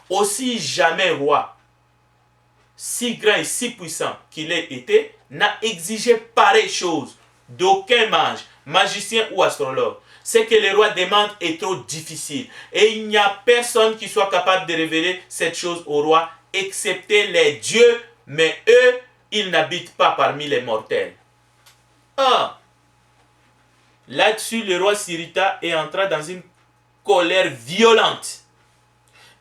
Aussi jamais roi, si grand et si puissant qu'il ait été, n'a exigé pareille chose d'aucun mage, magicien ou astrologue. Ce que le roi demande est trop difficile. Et il n'y a personne qui soit capable de révéler cette chose au roi, excepté les dieux, mais eux, ils n'habitent pas parmi les mortels. Ah! Là-dessus, le roi s'irrita et entra dans une colère violente.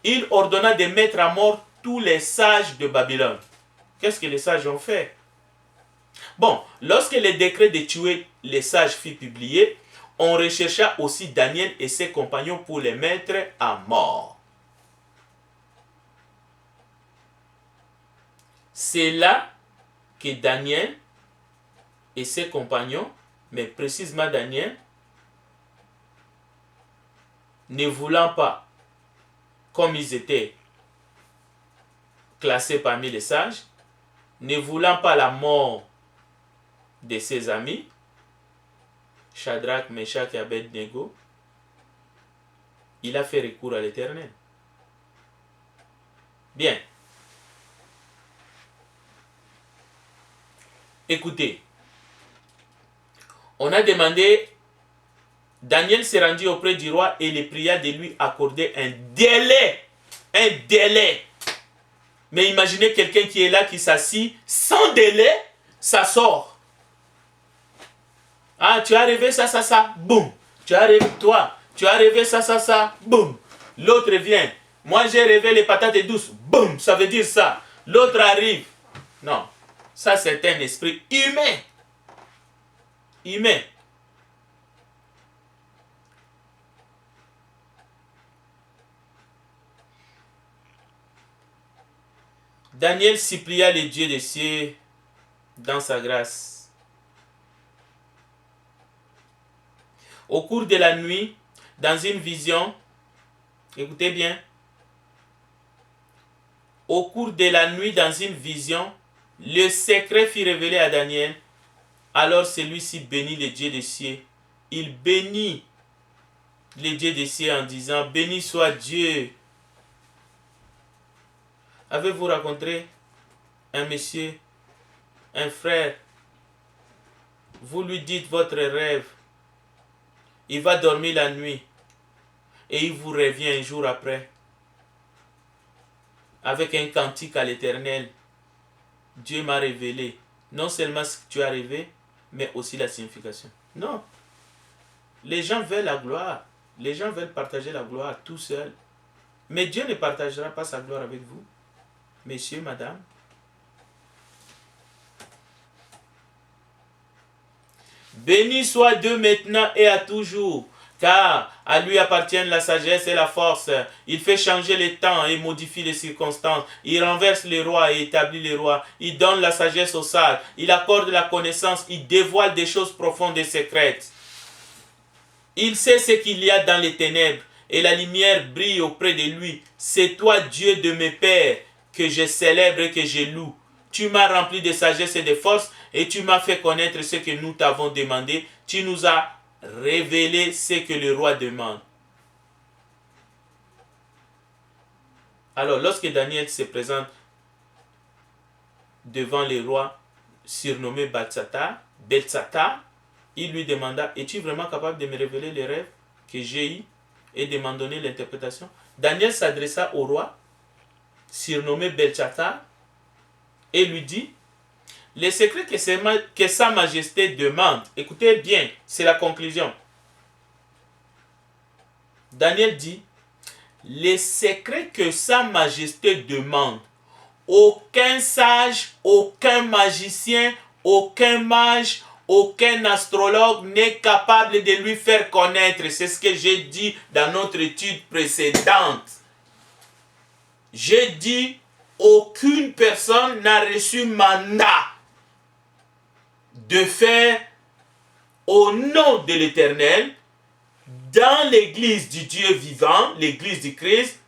Il ordonna de mettre à mort tous les sages de Babylone. Qu'est-ce que les sages ont fait? Bon, lorsque le décret de tuer les sages fut publié, on rechercha aussi Daniel et ses compagnons pour les mettre à mort. C'est là que Daniel et ses compagnons, mais précisément Daniel, ne voulant pas, comme ils étaient classés parmi les sages, ne voulant pas la mort de ses amis, Shadrach, Meshach et Abednego, il a fait recours à l'Éternel. Bien. Écoutez, on a demandé, Daniel s'est rendu auprès du roi et le pria de lui accorder un délai. Un délai. Mais imaginez quelqu'un qui est là, qui s'assit, sans délai, ça sort. Ah, tu as rêvé ça, boum. Tu as rêvé, toi, tu as rêvé ça, boum. L'autre vient. Moi, j'ai rêvé les patates douces, boum, ça veut dire ça. L'autre arrive. Non, ça c'est un esprit humain. Humain. Daniel supplia le Dieu des cieux dans sa grâce. Au cours de la nuit, dans une vision, écoutez bien, au cours de la nuit, dans une vision, le secret fut révélé à Daniel. Alors celui-ci bénit le Dieu des cieux. Il bénit le Dieu des cieux en disant, béni soit Dieu. Avez-vous rencontré un monsieur, un frère, vous lui dites votre rêve, il va dormir la nuit et il vous revient un jour après avec un cantique à l'Éternel. Dieu m'a révélé non seulement ce que tu as rêvé, mais aussi la signification. Non. Les gens veulent la gloire. Les gens veulent partager la gloire tout seuls. Mais Dieu ne partagera pas sa gloire avec vous. Messieurs, madame. Béni soit Dieu maintenant et à toujours, car à lui appartiennent la sagesse et la force. Il fait changer les temps et modifie les circonstances. Il renverse les rois et établit les rois. Il donne la sagesse aux sages. Il accorde la connaissance. Il dévoile des choses profondes et secrètes. Il sait ce qu'il y a dans les ténèbres et la lumière brille auprès de lui. C'est toi, Dieu de mes pères, que je célèbre et que je loue. Tu m'as rempli de sagesse et de force et tu m'as fait connaître ce que nous t'avons demandé. Tu nous as révélé ce que le roi demande. Alors, lorsque Daniel se présente devant le roi surnommé Beltsatar, il lui demanda, es-tu vraiment capable de me révéler les rêves que j'ai eus et de m'en donner l'interprétation? Daniel s'adressa au roi surnommé Beltsatar et lui dit, les secrets que sa majesté demande, écoutez bien, c'est la conclusion. Daniel dit, les secrets que sa majesté demande, aucun sage, aucun magicien, aucun mage, aucun astrologue n'est capable de lui faire connaître. C'est ce que j'ai dit dans notre étude précédente. J'ai dit, aucune personne n'a reçu mandat de faire au nom de l'Éternel, dans l'église du Dieu vivant, l'église du Christ,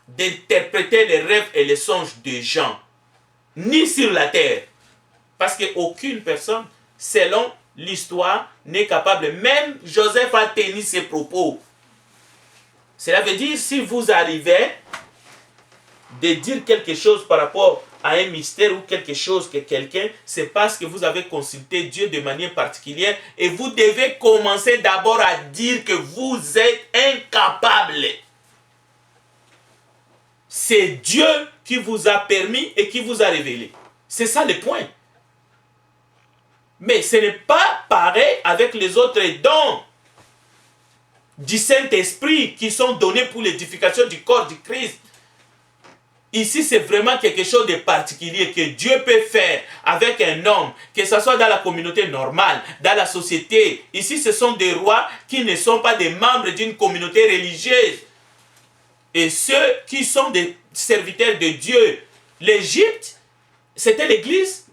d'interpréter les rêves et les songes des gens, ni sur la terre. Parce qu'aucune personne, selon l'histoire, n'est capable. Même Joseph a tenu ses propos. Cela veut dire, si vous arrivez de dire quelque chose par rapport à un mystère ou quelque chose que quelqu'un, c'est parce que vous avez consulté Dieu de manière particulière et vous devez commencer d'abord à dire que vous êtes incapable. C'est Dieu qui vous a permis et qui vous a révélé. C'est ça le point. Mais ce n'est pas pareil avec les autres dons du Saint-Esprit qui sont donnés pour l'édification du corps du Christ. Ici, c'est vraiment quelque chose de particulier que Dieu peut faire avec un homme, que ce soit dans la communauté normale, dans la société. Ici, ce sont des rois qui ne sont pas des membres d'une communauté religieuse. Et ceux qui sont des serviteurs de Dieu. L'Égypte, c'était l'Église.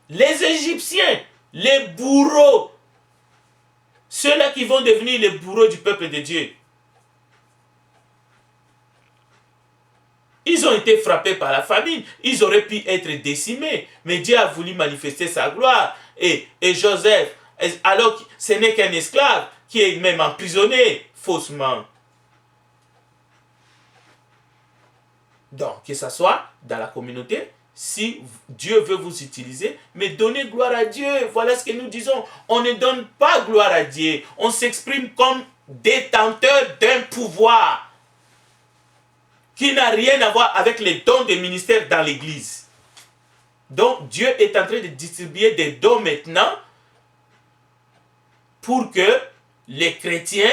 Les Égyptiens, les bourreaux, ceux-là qui vont devenir les bourreaux du peuple de Dieu. Ils ont été frappés par la famine. Ils auraient pu être décimés. Mais Dieu a voulu manifester sa gloire. Et Joseph, alors que ce n'est qu'un esclave qui est même emprisonné faussement. Donc, que ce soit dans la communauté, si Dieu veut vous utiliser, mais donnez gloire à Dieu. Voilà ce que nous disons. On ne donne pas gloire à Dieu. On s'exprime comme détenteur d'un pouvoir qui n'a rien à voir avec les dons des ministères dans l'Église. Donc, Dieu est en train de distribuer des dons maintenant pour que les chrétiens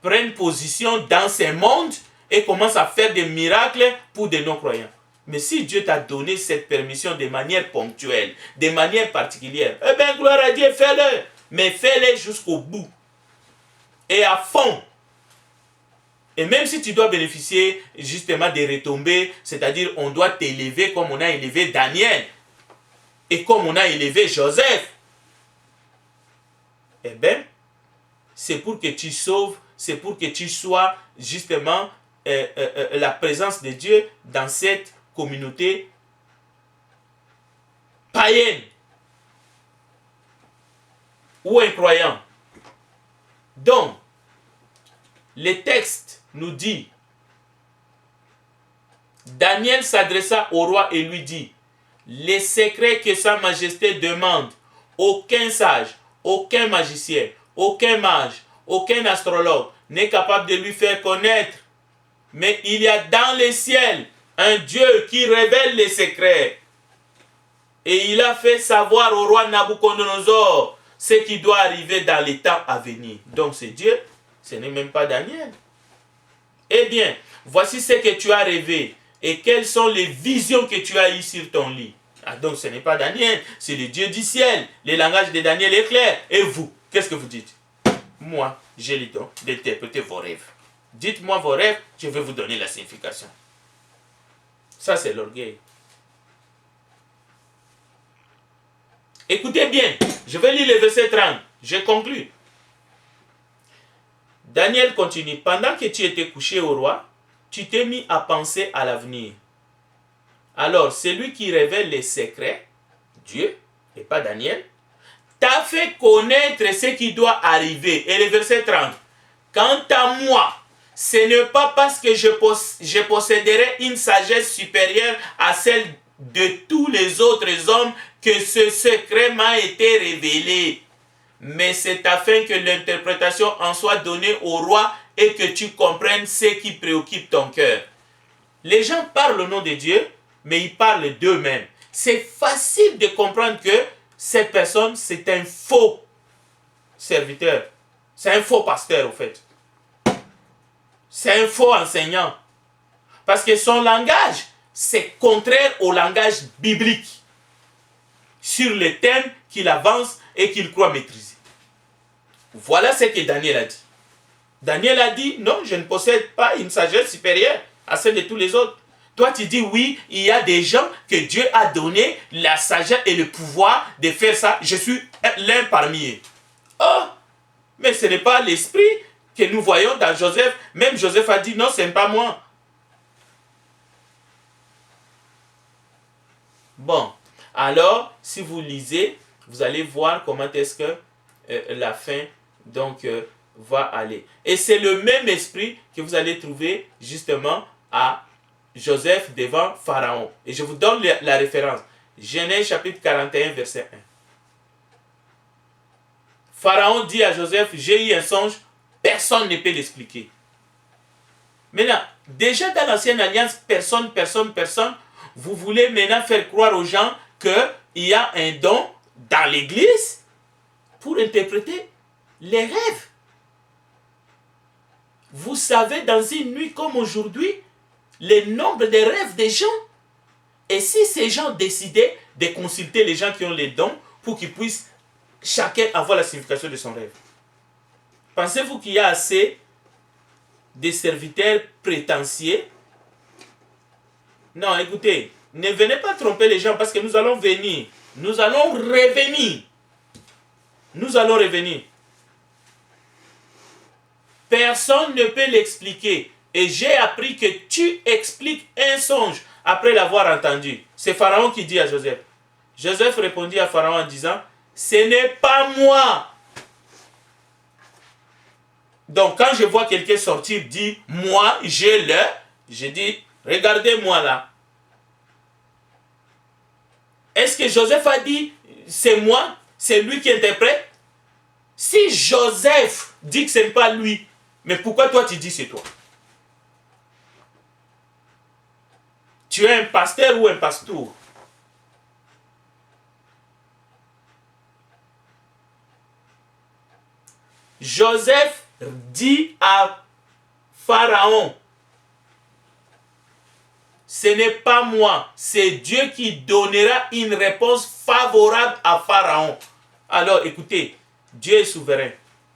prennent position dans ce monde et commencent à faire des miracles pour des non-croyants. Mais si Dieu t'a donné cette permission de manière ponctuelle, de manière particulière, eh bien, gloire à Dieu, fais-le. Mais fais-le jusqu'au bout. Et à fond. Et même si tu dois bénéficier justement des retombées, c'est-à-dire on doit t'élever comme on a élevé Daniel et comme on a élevé Joseph, eh bien, c'est pour que tu sauves, c'est pour que tu sois justement la présence de Dieu dans cette communauté païenne ou incroyant. Donc, le texte nous dit, Daniel s'adressa au roi et lui dit, les secrets que sa majesté demande, aucun sage, aucun magicien, aucun mage, aucun astrologue n'est capable de lui faire connaître. Mais il y a dans les ciels un Dieu qui révèle les secrets. Et il a fait savoir au roi Nabuchodonosor ce qui doit arriver dans les temps à venir. Donc c'est Dieu, ce n'est même pas Daniel. Eh bien, voici ce que tu as rêvé et quelles sont les visions que tu as eues sur ton lit. Ah, donc ce n'est pas Daniel, c'est le Dieu du ciel. Le langage de Daniel est clair. Et vous, qu'est-ce que vous dites? Moi, j'ai le don d'interpréter vos rêves. Dites-moi vos rêves, je vais vous donner la signification. Ça, c'est l'orgueil. Écoutez bien, je vais lire le verset 30. Je conclus. Daniel continue. Pendant que tu étais couché au roi, tu t'es mis à penser à l'avenir. Alors, celui qui révèle les secrets, Dieu, et pas Daniel, t'a fait connaître ce qui doit arriver. Et le verset 30. Quant à moi, ce n'est pas parce que je posséderai une sagesse supérieure à celle de tous les autres hommes que ce secret m'a été révélé. Mais c'est afin que l'interprétation en soit donnée au roi et que tu comprennes ce qui préoccupe ton cœur. Les gens parlent au nom de Dieu, mais ils parlent d'eux-mêmes. C'est facile de comprendre que cette personne, c'est un faux serviteur. C'est un faux pasteur, au fait. C'est un faux enseignant. Parce que son langage, c'est contraire au langage biblique sur les thèmes qu'il avance et qu'il croit maîtriser. Voilà ce que Daniel a dit. Daniel a dit, non, je ne possède pas une sagesse supérieure. à celle de tous les autres. Toi, tu dis oui, il y a des gens que Dieu a donné la sagesse et le pouvoir de faire ça. Je suis l'un parmi eux. Oh, mais ce n'est pas l'esprit que nous voyons dans Joseph. Même Joseph a dit non, ce n'est pas moi. Bon, alors, si vous lisez, vous allez voir comment est-ce que la fin donc va aller. Et c'est le même esprit que vous allez trouver justement à Joseph devant Pharaon. Et je vous donne la référence. Genèse chapitre 41, verset 1. Pharaon dit à Joseph, j'ai eu un songe, personne ne peut l'expliquer. Maintenant, déjà dans l'ancienne alliance, personne, vous voulez maintenant faire croire aux gens qu'il y a un don dans l'église pour interpréter les rêves. Vous savez, dans une nuit comme aujourd'hui, le nombre de rêves des gens. Et si ces gens décidaient de consulter les gens qui ont les dons pour qu'ils puissent chacun avoir la signification de son rêve. Pensez-vous qu'il y a assez de serviteurs prétentieux? Non, écoutez, ne venez pas tromper les gens parce que nous allons venir. Nous allons revenir. Nous allons revenir. Personne ne peut l'expliquer. Et j'ai appris que tu expliques un songe après l'avoir entendu. C'est Pharaon qui dit à Joseph. Joseph répondit à Pharaon en disant, ce n'est pas moi. Donc quand je vois quelqu'un sortir, dire, moi, j'ai le, je dis, regardez-moi là. Est-ce que Joseph a dit, c'est moi, c'est lui qui interprète? Si Joseph dit que ce n'est pas lui, mais pourquoi toi tu dis c'est toi? Tu es un pasteur ou un pastour? Joseph dit à Pharaon, ce n'est pas moi, c'est Dieu qui donnera une réponse favorable à Pharaon. Alors écoutez, Dieu est souverain,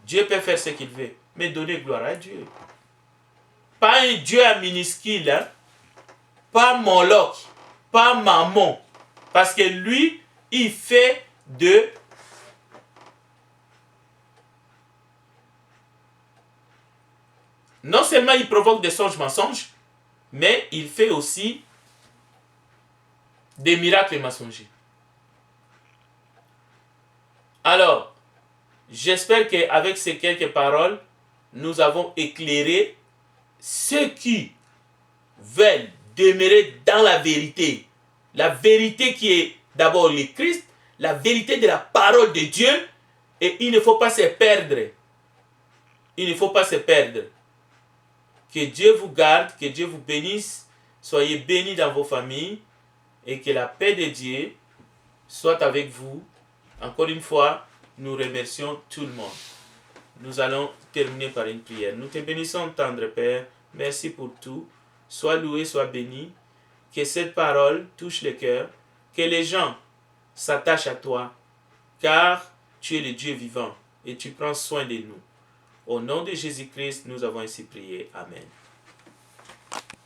Dieu peut faire ce qu'il veut, mais donnez gloire à Dieu. Pas un Dieu à minuscule, hein? Pas Moloch, pas Mammon, parce que lui, il fait de... Non seulement il provoque des songes mensonges, mais il fait aussi des miracles mensongers. Alors, j'espère qu'avec ces quelques paroles, nous avons éclairé ceux qui veulent demeurer dans la vérité qui est d'abord le Christ, la vérité de la parole de Dieu, et il ne faut pas se perdre. Il ne faut pas se perdre. Que Dieu vous garde, que Dieu vous bénisse, soyez bénis dans vos familles, et que la paix de Dieu soit avec vous. Encore une fois, nous remercions tout le monde. Nous allons terminer par une prière. Nous te bénissons, tendre Père. Merci pour tout. Sois loué, sois béni. Que cette parole touche le cœur. Que les gens s'attachent à toi. Car tu es le Dieu vivant et tu prends soin de nous. Au nom de Jésus-Christ, nous avons ainsi prié. Amen.